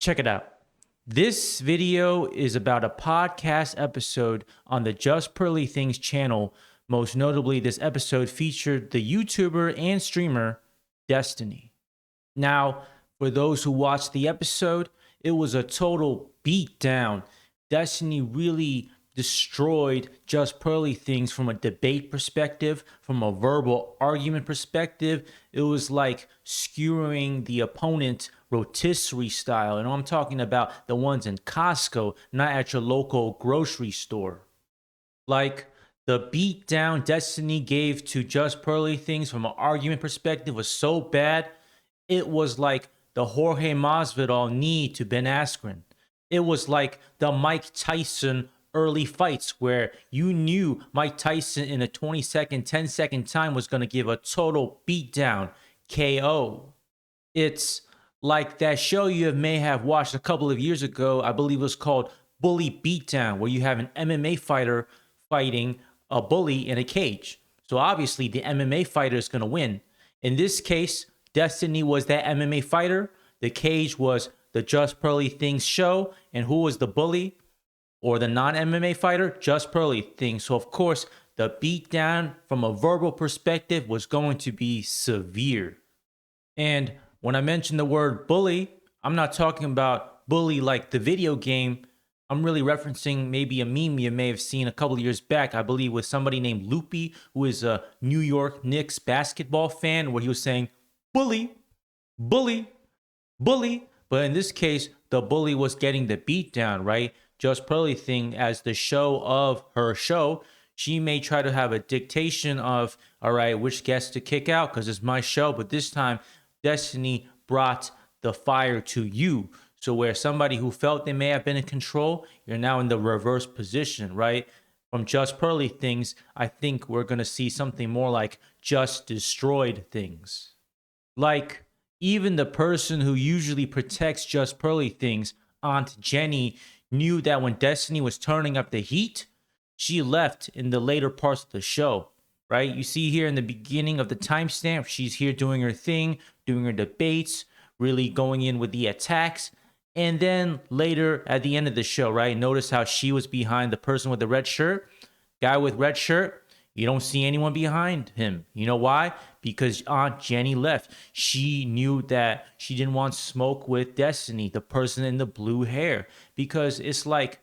Check it out. This video is about a podcast episode on the Just Pearly Things channel. Most notably, this episode featured the YouTuber and streamer Destiny. Now, for those who watched the episode, it was a total beatdown. Destiny really destroyed Just Pearly Things from a debate perspective, from a verbal argument perspective. It was like skewering the opponent rotisserie style. And I'm talking about the ones in Costco, not at your local grocery store. Like, the beatdown Destiny gave to Just Pearly Things from an argument perspective was so bad, it was like the Jorge Masvidal knee to Ben Askren. It was like the Mike Tyson early fights where you knew Mike Tyson in a 20-second, 10-second time was going to give a total beatdown, KO. It's like that show you may have watched a couple of years ago. I believe it was called Bully Beatdown, where you have an MMA fighter fighting a bully in a cage. So obviously the MMA fighter is going to win. In this case, Destiny was that MMA fighter. The cage was the Just Pearly Things show. And who was the bully or the non-MMA fighter? Just Pearly Things. So of course, the beatdown from a verbal perspective was going to be severe. And when I mention the word bully, I'm not talking about bully like the video game. I'm really referencing maybe a meme you may have seen a couple of years back, I believe, with somebody named Loopy, who is a New York Knicks basketball fan, where he was saying, bully, bully, bully. But in this case, the bully was getting the beat down, right? Just Pearly Thing, as the show of her show, she may try to have a dictation of, all right, which guest to kick out because it's my show. But this time, Destiny brought the fire to you. So where somebody who felt they may have been in control, you're now in the reverse position, right? From Just Pearly Things, I think we're going to see something more like Just Destroyed Things. Like, even the person who usually protects Just Pearly Things, Aunt Jenny, knew that when Destiny was turning up the heat, she left in the later parts of the show, right? You see here in the beginning of the timestamp, she's here doing her thing, doing her debates, really going in with the attacks. And then later at the end of the show, right? Notice how she was behind the person with the red shirt. Guy with red shirt, you don't see anyone behind him. You know why? Because Aunt Jenny left. She knew that she didn't want smoke with Destiny, the person in the blue hair. Because it's like,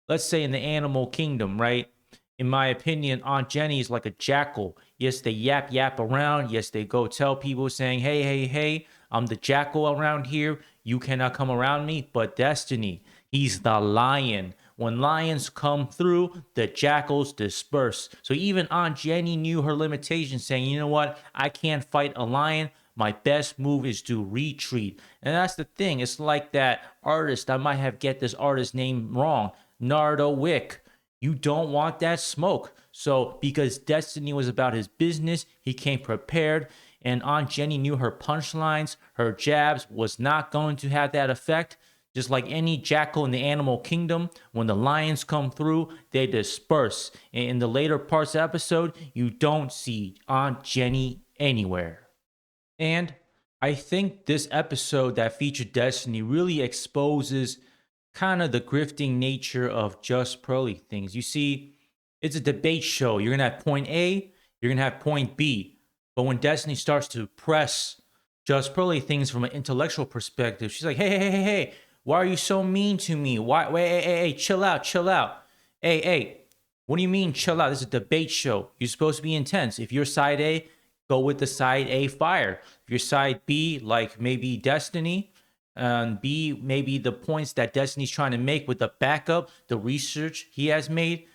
let's say in the animal kingdom, right? In my opinion, Aunt Jenny is like a jackal. Yes, they yap around. Yes, they go tell people saying, hey, I'm the jackal around here. You cannot come around me. But Destiny, he's the lion. When lions come through, the jackals disperse. So even Aunt Jenny knew her limitations, saying, you know what? I can't fight a lion. My best move is to retreat. And that's the thing. It's like that artist. I might have get this artist name wrong. Nardo Wick. You don't want that smoke. So because Destiny was about his business, he came prepared. And Aunt Jenny knew her punchlines, her jabs was not going to have that effect. Just like any jackal in the animal kingdom, when the lions come through, they disperse. And in the later parts of the episode, you don't see Aunt Jenny anywhere. And I think this episode that featured Destiny really exposes kind of the grifting nature of Just Pearly Things. You see, it's a debate show. You're going to have point A, you're going to have point B. But when Destiny starts to press Just Pearly Things from an intellectual perspective, she's like, hey, why are you so mean to me? Why? Wait, hey, chill out. Hey, what do you mean chill out? This is a debate show. You're supposed to be intense. If you're side A, go with the side A fire. If you're side B, like maybe Destiny, and B, maybe the points that Destiny's trying to make with the backup, the research he has made,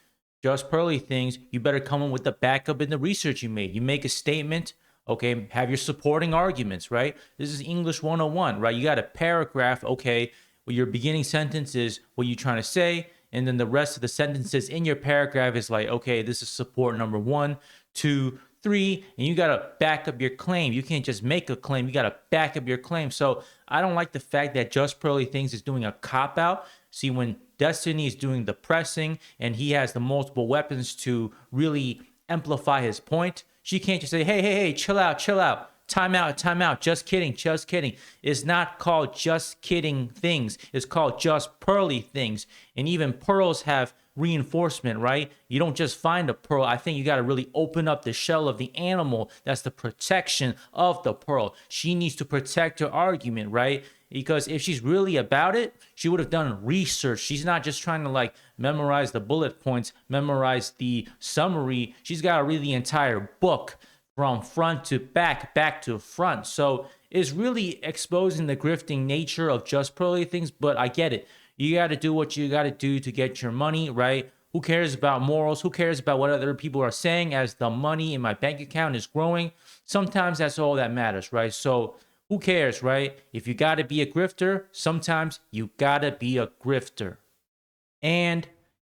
Just Pearly Things, you better come in with the backup in the research you made. You make a statement, okay, have your supporting arguments, right? This is English 101, right? You got a paragraph, okay, well, your beginning sentence is what you're trying to say, and then the rest of the sentences in your paragraph is like, okay, this is support number 1, 2, 3, and you got to back up your claim. You can't just make a claim. You got to back up your claim. So I don't like the fact that Just Pearly Things is doing a cop-out. See, when Destiny is doing the pressing and he has the multiple weapons to really amplify his point, she can't just say, hey, chill out. Time out, time out. Just kidding, just kidding. It's not called Just Kidding Things. It's called Just Pearly Things. And even pearls have reinforcement, right? You don't just find a pearl. I think you got to really open up the shell of the animal. That's the protection of the pearl. She needs to protect her argument, right? Because if she's really about it, she would have done research. She's not just trying to like memorize the bullet points, memorize the summary. She's got to read the entire book from front to back, back to front. So it's really exposing the grifting nature of Just Pearly Things, but I get it. You got to do what you got to do to get your money, right? Who cares about morals? Who cares about what other people are saying as the money in my bank account is growing? Sometimes that's all that matters, right? So who cares, right? If you got to be a grifter, sometimes you got to be a grifter. And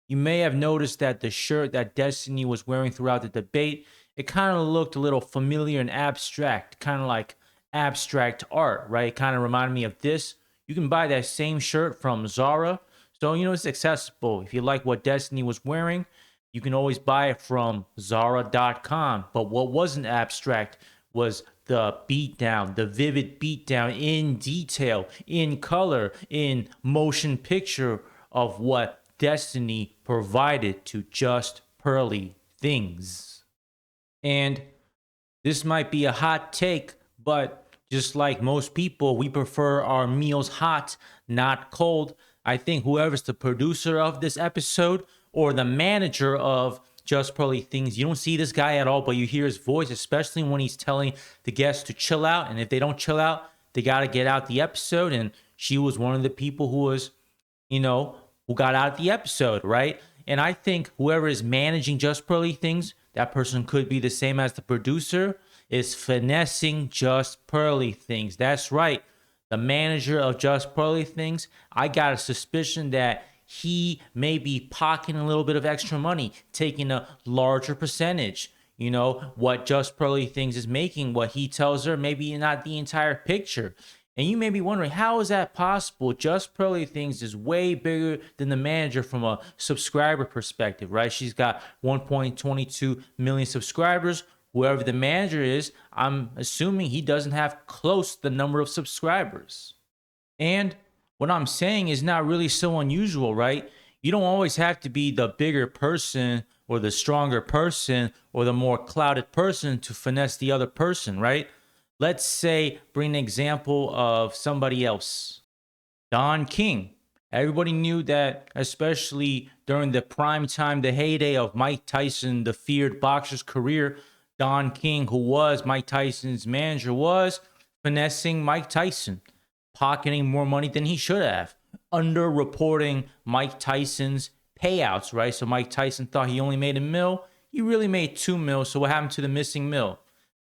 you may have noticed that the shirt that Destiny was wearing throughout the debate, it kind of looked a little familiar and abstract, kind of like abstract art, right? It kind of reminded me of this. You can buy that same shirt from Zara. So, it's accessible. If you like what Destiny was wearing, you can always buy it from Zara.com. But what wasn't abstract was the beatdown, the vivid beatdown in detail, in color, in motion picture of what Destiny provided to Just Pearly Things. And this might be a hot take, but just like most people, we prefer our meals hot, not cold. I think whoever's the producer of this episode or the manager of Just Pearly Things, you don't see this guy at all, but you hear his voice, especially when he's telling the guests to chill out. And if they don't chill out, they got to get out the episode. And she was one of the people who was, who got out the episode, right? And I think whoever is managing Just Pearly Things, that person could be the same as the producer, is finessing Just Pearly Things. That's right. The manager of Just Pearly Things, I got a suspicion that he may be pocketing a little bit of extra money, taking a larger percentage. What Just Pearly Things is making, what he tells her, maybe not the entire picture. And you may be wondering, how is that possible? Just Pearly Things is way bigger than the manager from a subscriber perspective, right? She's got 1.22 million subscribers. Whoever the manager is, I'm assuming he doesn't have close the number of subscribers. And what I'm saying is not really so unusual, right? You don't always have to be the bigger person or the stronger person or the more clouded person to finesse the other person, right? Let's say, bring an example of somebody else. Don King. Everybody knew that, especially during the prime time, the heyday of Mike Tyson, the feared boxer's career, Don King, who was Mike Tyson's manager, was finessing Mike Tyson, pocketing more money than he should have, underreporting Mike Tyson's payouts, right? So Mike Tyson thought he only made $1 million. He really made $2 million. So what happened to the missing $1 million?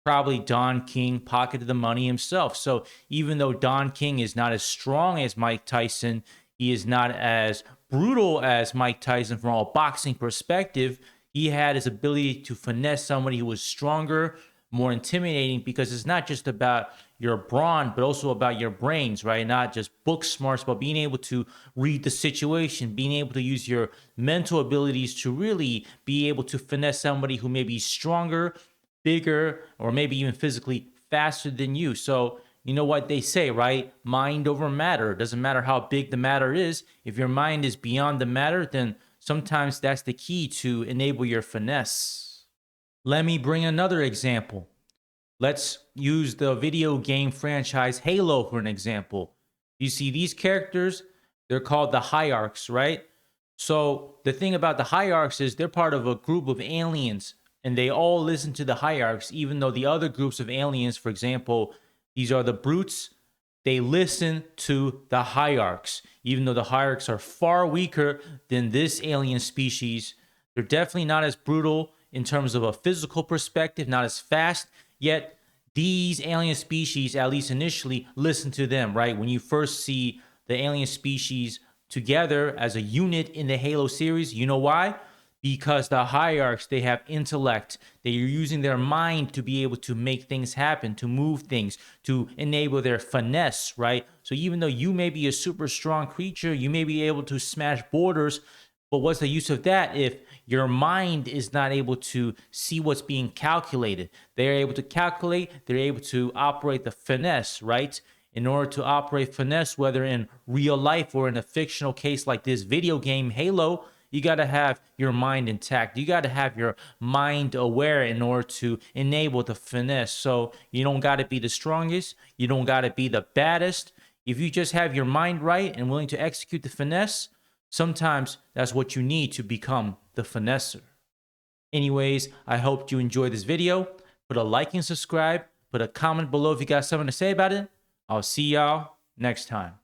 Probably Don King pocketed the money himself. So even though Don King is not as strong as Mike Tyson, he is not as brutal as Mike Tyson from a boxing perspective, he had his ability to finesse somebody who was stronger, more intimidating, because it's not just about your brawn, but also about your brains, right? Not just book smarts, but being able to read the situation, being able to use your mental abilities to really be able to finesse somebody who may be stronger, bigger, or maybe even physically faster than you. So you know what they say, right? Mind over matter. It doesn't matter how big the matter is. If your mind is beyond the matter, then sometimes that's the key to enable your finesse. Let me bring another example. Let's use the video game franchise Halo for an example. You see these characters, they're called the Hierarchs, right? So the thing about the Hierarchs is they're part of a group of aliens, and they all listen to the Hierarchs, even though the other groups of aliens, for example, these are the Brutes, they listen to the Hierarchs. Even though the Hierarchs are far weaker than this alien species, they're definitely not as brutal in terms of a physical perspective, not as fast, yet these alien species, at least initially, listen to them, right? When you first see the alien species together as a unit in the Halo series, you know why? Because the Hierarchs, they have intellect. They are using their mind to be able to make things happen, to move things, to enable their finesse, right? So even though you may be a super strong creature, you may be able to smash borders, But what's the use of that if your mind is not able to see what's being calculated? They're able to calculate, they're able to operate the finesse, right? In order to operate finesse, whether in real life or in a fictional case like this video game, Halo, you got to have your mind intact. You got to have your mind aware in order to enable the finesse. So you don't got to be the strongest. You don't got to be the baddest. If you just have your mind right and willing to execute the finesse, sometimes that's what you need to become the finesser. Anyways, I hope you enjoyed this video. Put a like and subscribe. Put a comment below if you got something to say about it. I'll see y'all next time.